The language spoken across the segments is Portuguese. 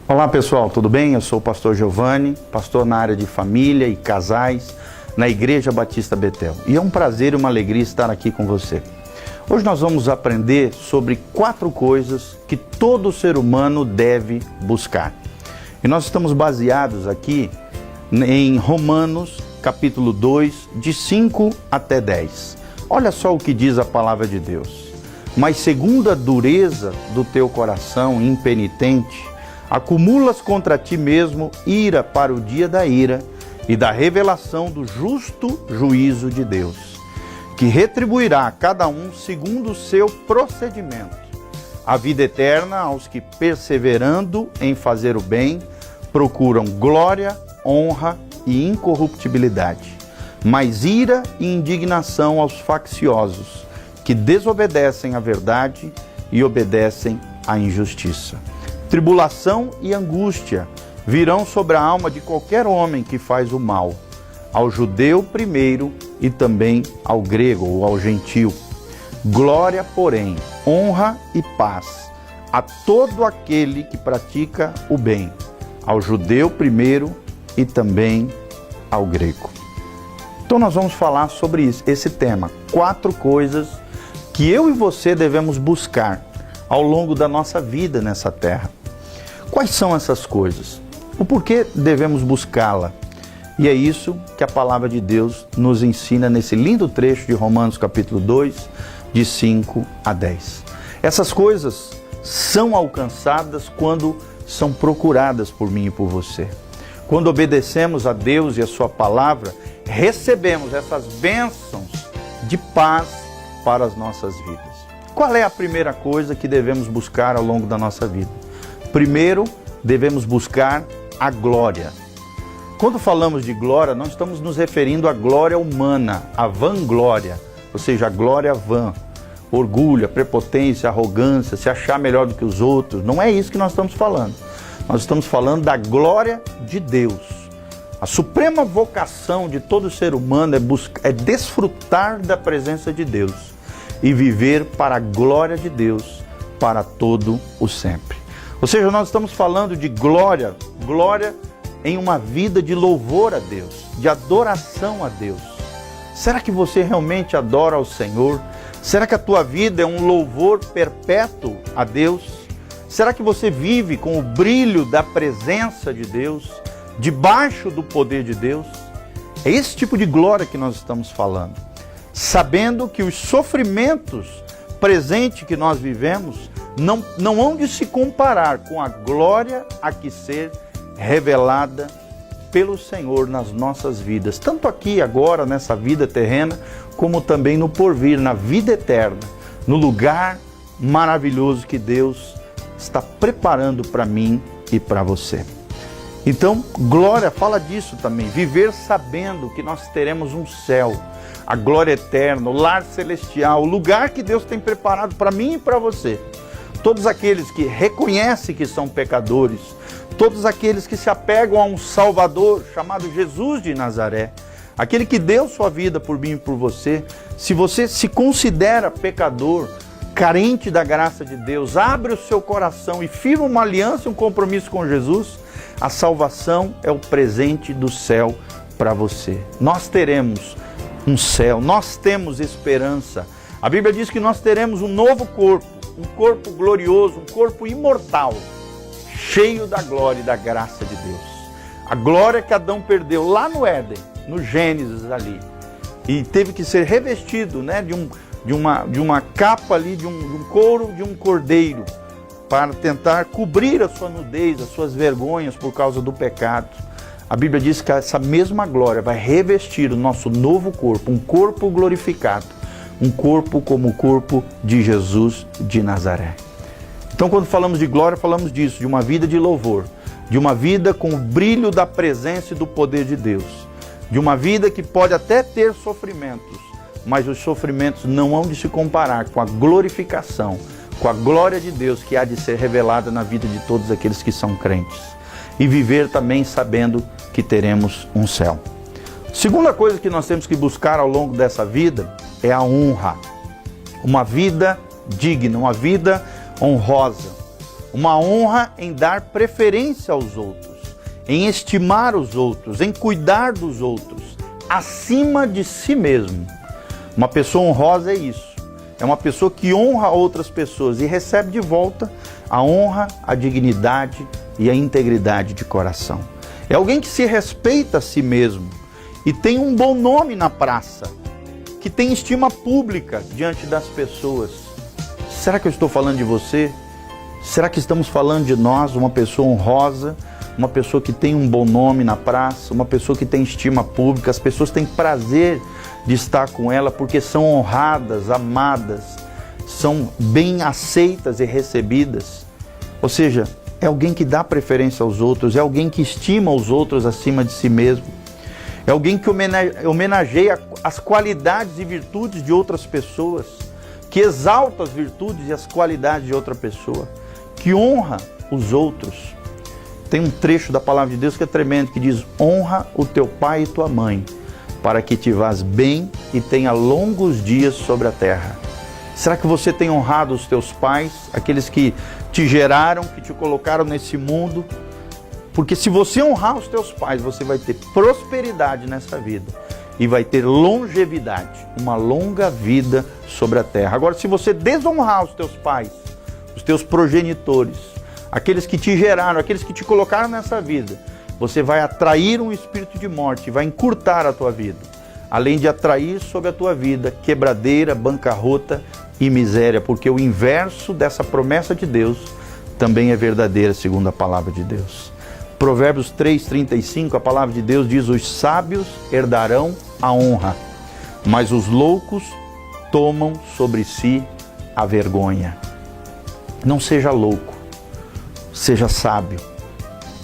Olá pessoal, tudo bem? Eu sou o pastor Giovanni, pastor na área de família e casais na Igreja Batista Betel. E é um prazer e uma alegria estar aqui com você. Hoje nós vamos aprender sobre 4 coisas que todo ser humano deve buscar. E nós estamos baseados aqui em Romanos capítulo 2, de 5 até 10. Olha só o que diz a palavra de Deus. Mas segundo a dureza do teu coração impenitente, acumulas contra ti mesmo ira para o dia da ira e da revelação do justo juízo de Deus, que retribuirá a cada um segundo o seu procedimento. A vida eterna aos que, perseverando em fazer o bem, procuram glória, honra e incorruptibilidade, mas ira e indignação aos facciosos, que desobedecem à verdade e obedecem à injustiça. Tribulação e angústia virão sobre a alma de qualquer homem que faz o mal, ao judeu primeiro e também ao grego ou ao gentio. Glória, porém, honra e paz a todo aquele que pratica o bem, ao judeu primeiro e também ao grego. Então nós vamos falar sobre isso, esse tema, 4 coisas que eu e você devemos buscar ao longo da nossa vida nessa terra. Quais são essas coisas? O porquê devemos buscá-la? E é isso que a palavra de Deus nos ensina nesse lindo trecho de Romanos capítulo 2, de 5 a 10. Essas coisas são alcançadas quando são procuradas por mim e por você. Quando obedecemos a Deus e a sua palavra, recebemos essas bênçãos de paz para as nossas vidas. Qual é a primeira coisa que devemos buscar ao longo da nossa vida? Primeiro, devemos buscar a glória. Quando falamos de glória, não estamos nos referindo à glória humana, à vanglória, ou seja, a glória vã, orgulho, prepotência, arrogância, se achar melhor do que os outros. Não é isso que nós estamos falando. Nós estamos falando da glória de Deus. A suprema vocação de todo ser humano é desfrutar da presença de Deus e viver para a glória de Deus para todo o sempre. Ou seja, nós estamos falando de glória em uma vida de louvor a Deus, de adoração a Deus. Será que você realmente adora ao Senhor? Será que a tua vida é um louvor perpétuo a Deus? Será que você vive com o brilho da presença de Deus, debaixo do poder de Deus? É esse tipo de glória que nós estamos falando. Sabendo que os sofrimentos presentes que nós vivemos não hão de se comparar com a glória a que ser revelada pelo Senhor nas nossas vidas, tanto aqui agora nessa vida terrena, como também no porvir, na vida eterna, no lugar maravilhoso que Deus está preparando para mim e para você. Então, glória fala disso também, viver sabendo que nós teremos um céu, a glória eterna, o lar celestial, o lugar que Deus tem preparado para mim e para você. Todos aqueles que reconhecem que são pecadores, todos aqueles que se apegam a um Salvador chamado Jesus de Nazaré, aquele que deu sua vida por mim e por você. Se você se considera pecador, carente da graça de Deus, abre o seu coração e firma uma aliança, um compromisso com Jesus, a salvação é o presente do céu para você. Nós teremos um céu, nós temos esperança. A Bíblia diz que nós teremos um novo corpo, um corpo glorioso, um corpo imortal, cheio da glória e da graça de Deus. A glória que Adão perdeu lá no Éden, no Gênesis ali, e teve que ser revestido, de uma capa ali, de um couro de um cordeiro, para tentar cobrir a sua nudez, as suas vergonhas por causa do pecado. A Bíblia diz que essa mesma glória vai revestir o nosso novo corpo, um corpo glorificado, um corpo como o corpo de Jesus de Nazaré. Então, quando falamos de glória, falamos disso, de uma vida de louvor, de uma vida com o brilho da presença e do poder de Deus, de uma vida que pode até ter sofrimentos, mas os sofrimentos não hão de se comparar com a glorificação, com a glória de Deus que há de ser revelada na vida de todos aqueles que são crentes. E viver também sabendo que teremos um céu. Segunda coisa que nós temos que buscar ao longo dessa vida é a honra. Uma vida digna, uma vida honrosa. uma honra em dar preferência aos outros, em estimar os outros, em cuidar dos outros, acima de si mesmo. Uma pessoa honrosa é isso. É uma pessoa que honra outras pessoas e recebe de volta a honra, a dignidade e a integridade de coração. É alguém que se respeita a si mesmo e tem um bom nome na praça, que tem estima pública diante das pessoas. Será que eu estou falando de você? Será que estamos falando de nós, uma pessoa honrosa, uma pessoa que tem um bom nome na praça, uma pessoa que tem estima pública? As pessoas têm prazer de estar com ela porque são honradas, amadas, são bem aceitas e recebidas. Ou seja, é alguém que dá preferência aos outros, é alguém que estima os outros acima de si mesmo, é alguém que homenageia as qualidades e virtudes de outras pessoas, que exalta as virtudes e as qualidades de outra pessoa, que honra os outros. Tem um trecho da palavra de Deus que é tremendo, que diz: honra o teu pai e tua mãe, para que te vás bem e tenha longos dias sobre a terra. Será que você tem honrado os teus pais, aqueles que te geraram, que te colocaram nesse mundo? Porque se você honrar os teus pais, você vai ter prosperidade nessa vida e vai ter longevidade, uma longa vida sobre a terra. Agora, se você desonrar os teus pais, os teus progenitores, aqueles que te geraram, aqueles que te colocaram nessa vida, você vai atrair um espírito de morte, vai encurtar a tua vida, além de atrair sobre a tua vida quebradeira, bancarrota e miséria, porque o inverso dessa promessa de Deus também é verdadeira, segundo a palavra de Deus. Provérbios 3:35, a palavra de Deus diz: os sábios herdarão a honra, mas os loucos tomam sobre si a vergonha. Não seja louco, seja sábio,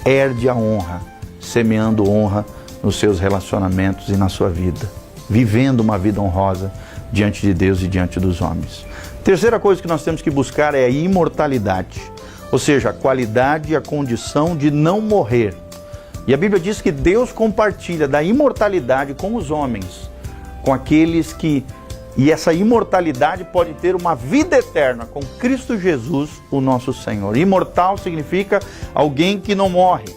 herde a honra, semeando honra nos seus relacionamentos e na sua vida, vivendo uma vida honrosa diante de Deus e diante dos homens. Terceira coisa que nós temos que buscar é a imortalidade, ou seja, a qualidade e a condição de não morrer. E a Bíblia diz que Deus compartilha da imortalidade com os homens, com aqueles que... E essa imortalidade pode ter uma vida eterna com Cristo Jesus, o nosso Senhor. Imortal significa alguém que não morre.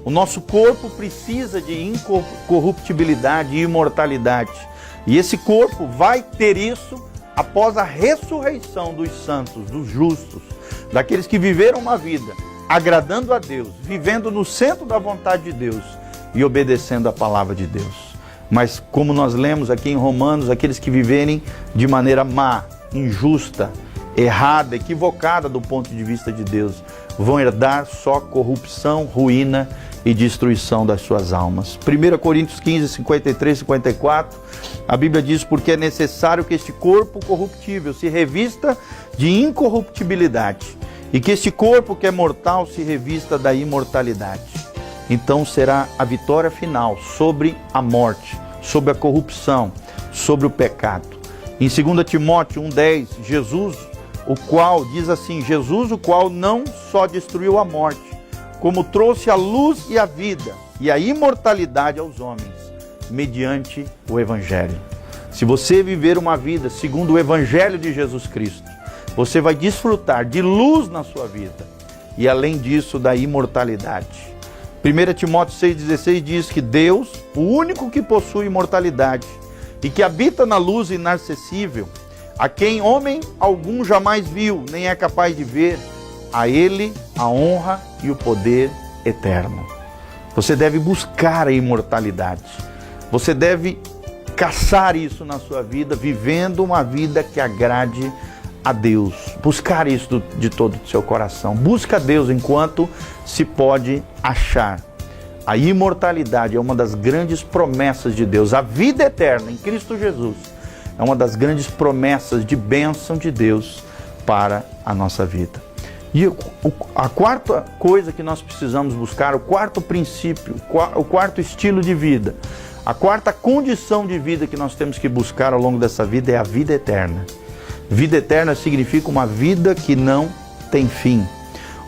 O nosso corpo precisa de incorruptibilidade e imortalidade. E esse corpo vai ter isso após a ressurreição dos santos, dos justos, daqueles que viveram uma vida agradando a Deus, vivendo no centro da vontade de Deus e obedecendo a palavra de Deus. Mas como nós lemos aqui em Romanos, aqueles que viverem de maneira má, injusta, errada, equivocada do ponto de vista de Deus, vão herdar só corrupção, ruína e destruição das suas almas. 1 Coríntios 15, 53, 54, a Bíblia diz: porque é necessário que este corpo corruptível se revista de incorruptibilidade e que este corpo que é mortal se revista da imortalidade. Então será a vitória final sobre a morte, sobre a corrupção, sobre o pecado. Em 2 Timóteo 1,10, Jesus, o qual, diz assim: Jesus, o qual não só destruiu a morte, como trouxe a luz e a vida e a imortalidade aos homens, mediante o Evangelho. Se você viver uma vida segundo o Evangelho de Jesus Cristo, você vai desfrutar de luz na sua vida e, além disso, da imortalidade. 1 Timóteo 6,16 diz que Deus, o único que possui imortalidade e que habita na luz inacessível, a quem homem algum jamais viu, nem é capaz de ver, a Ele a honra e o poder eterno. Você deve buscar a imortalidade. Você deve caçar isso na sua vida, vivendo uma vida que agrade a Deus. Buscar isso de todo o seu coração. Busca a Deus enquanto se pode achar. A imortalidade é uma das grandes promessas de Deus. A vida eterna em Cristo Jesus é uma das grandes promessas de bênção de Deus para a nossa vida. E a quarta coisa que nós precisamos buscar, o quarto princípio, o quarto estilo de vida, a quarta condição de vida que nós temos que buscar ao longo dessa vida é a vida eterna. Vida eterna significa uma vida que não tem fim.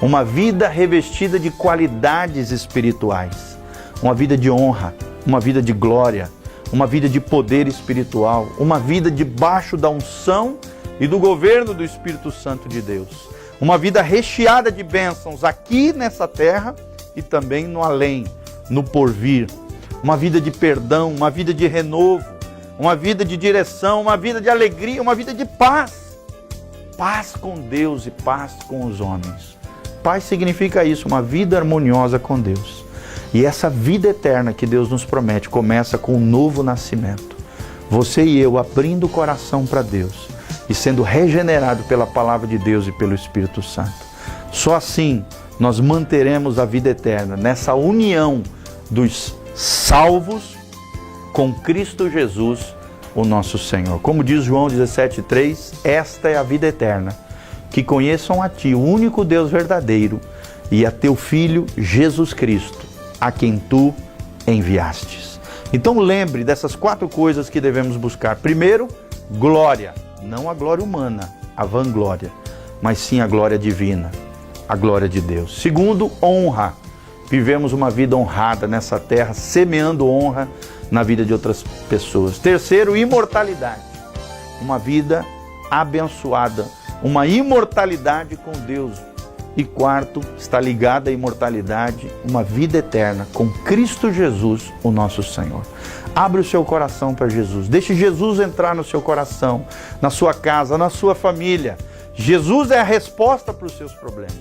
Uma vida revestida de qualidades espirituais. Uma vida de honra, uma vida de glória, uma vida de poder espiritual, uma vida debaixo da unção e do governo do Espírito Santo de Deus. uma vida recheada de bênçãos aqui nessa terra e também no além, no porvir. Uma vida de perdão, uma vida de renovo, uma vida de direção, uma vida de alegria, uma vida de paz. Paz com Deus e paz com os homens. Paz significa isso, uma vida harmoniosa com Deus. E essa vida eterna que Deus nos promete começa com um novo nascimento. Você e eu abrindo o coração para Deus e sendo regenerado pela palavra de Deus e pelo Espírito Santo. Só assim nós manteremos a vida eterna, nessa união dos salvos com Cristo Jesus, o nosso Senhor. Como diz João 17,3, esta é a vida eterna, que conheçam a Ti, o único Deus verdadeiro, e a Teu Filho Jesus Cristo, a quem Tu enviastes. Então lembre dessas 4 coisas que devemos buscar. Primeiro, glória, não a glória humana, a vanglória, mas sim a glória divina, a glória de Deus. Segundo, honra. Vivemos uma vida honrada nessa terra, semeando honra na vida de outras pessoas. Terceiro, imortalidade. Uma vida abençoada, uma imortalidade com Deus. E quarto, está ligada à imortalidade, uma vida eterna com Cristo Jesus, o nosso Senhor. Abre o seu coração para Jesus. Deixe Jesus entrar no seu coração, na sua casa, na sua família. Jesus é a resposta para os seus problemas.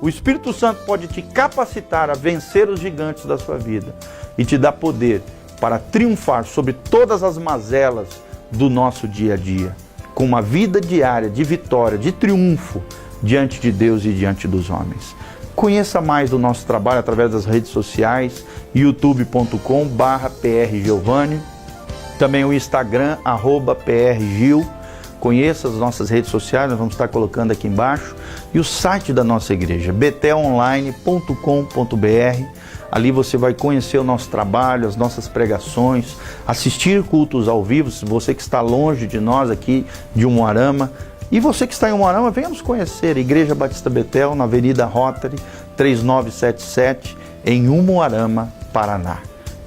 O Espírito Santo pode te capacitar a vencer os gigantes da sua vida e te dar poder para triunfar sobre todas as mazelas do nosso dia a dia, com uma vida diária de vitória, de triunfo diante de Deus e diante dos homens. Conheça mais do nosso trabalho através das redes sociais, youtube.com/prgiovanni, também o Instagram, @prgil. Conheça as nossas redes sociais, nós vamos estar colocando aqui embaixo, e o site da nossa igreja, betelonline.com.br. Ali você vai conhecer o nosso trabalho, as nossas pregações, assistir cultos ao vivo, se você que está longe de nós aqui de Umuarama. E você que está em Umuarama, venha nos conhecer, Igreja Batista Betel, na Avenida Rotary, 3977, em Umuarama, Paraná.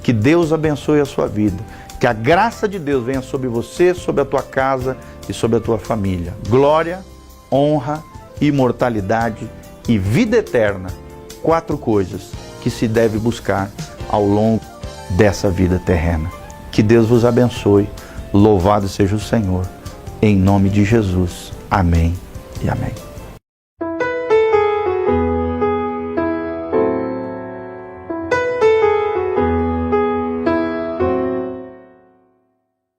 Que Deus abençoe a sua vida. Que a graça de Deus venha sobre você, sobre a tua casa e sobre a tua família. Glória, honra, imortalidade e vida eterna. 4 coisas que se deve buscar ao longo dessa vida terrena. Que Deus vos abençoe. Louvado seja o Senhor. Em nome de Jesus. Amém e amém.